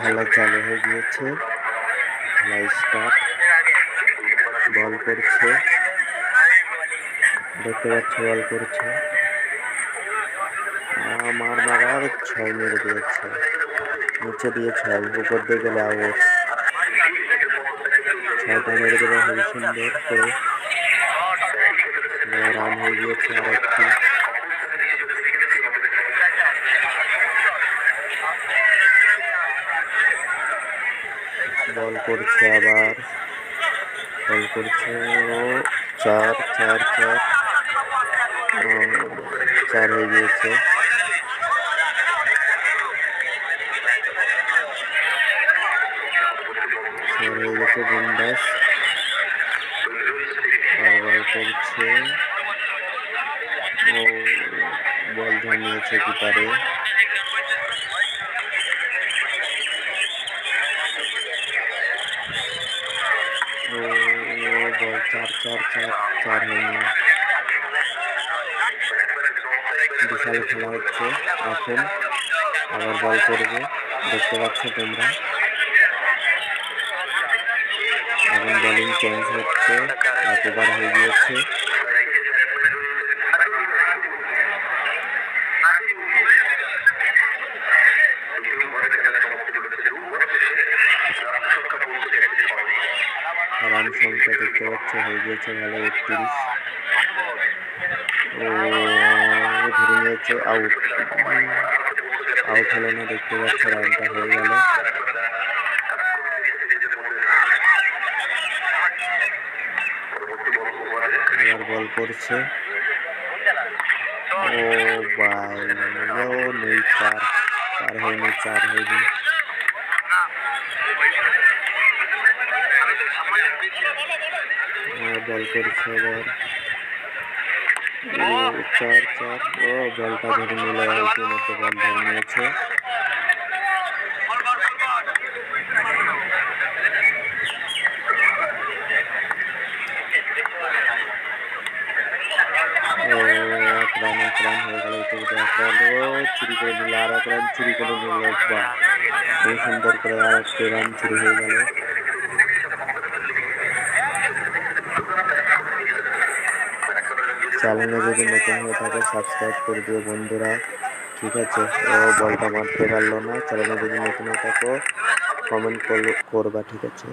খেলা চালু হয়ে গিয়েছে। খেলা স্টার্ট। বল করছে, দেখতে পাচ্ছি বল করছে। আমার মারার 6 মেরে দিয়েছে, নিচে দিয়ে 6, উপর দিয়ে গেলে আউট। 6টা মেরে দেবে খুবই সুন্দর করে। রান হয়ে গিয়েছে আর একটি। বল করছে, আবার বল করছে। ও 4 4 4 4 হয়ে গিয়েছে। হয়ে গেছে বিন্দাস। আর বল করছে, ও বল ধরে নিয়েছে কিপারে। ও বল 4 4 4 4 হয়নি। বিশাল খেলা হচ্ছে এখন। আবার বল করবে, দেখতে পাচ্ছ তোমরা। এখন বোলিং চেঞ্জ হচ্ছে, এতবার হয়ে গিয়েছে। রান সংখ্যা দেখতে পাচ্ছ হয়ে গিয়েছে ভালো, 31। ও ধরে নিয়েছে, আউট। আউট হলো না, দেখতে পাচ্ছ রানটা হয়ে গেল। আবার বল করছে, ও ভাই ও নেই, 4 হয়নি, 4 হয়নি। বল করছে এবার, ও 4 4। ও বলটা ধরে নিল, ইতিমধ্যে বল ধরে নিয়েছে। ও 1 রান হয়ে গেল, ইতিমধ্যে 1 রান। ও চুরি করে নিল, আর 1 রান চুরি করে নিল। বা খুব সুন্দর করে আর 1 রান চুরি হয়ে গেল। চ্যানেলে যদি নতুন হয়ে থাকে সাবস্ক্রাইব করে দিও বন্ধুরা, ঠিক আছে। ও বলটা মারতে পারলো না। চ্যানেলে যদি নতুন হয়ে থাকো কমেন্ট করবা, ঠিক আছে।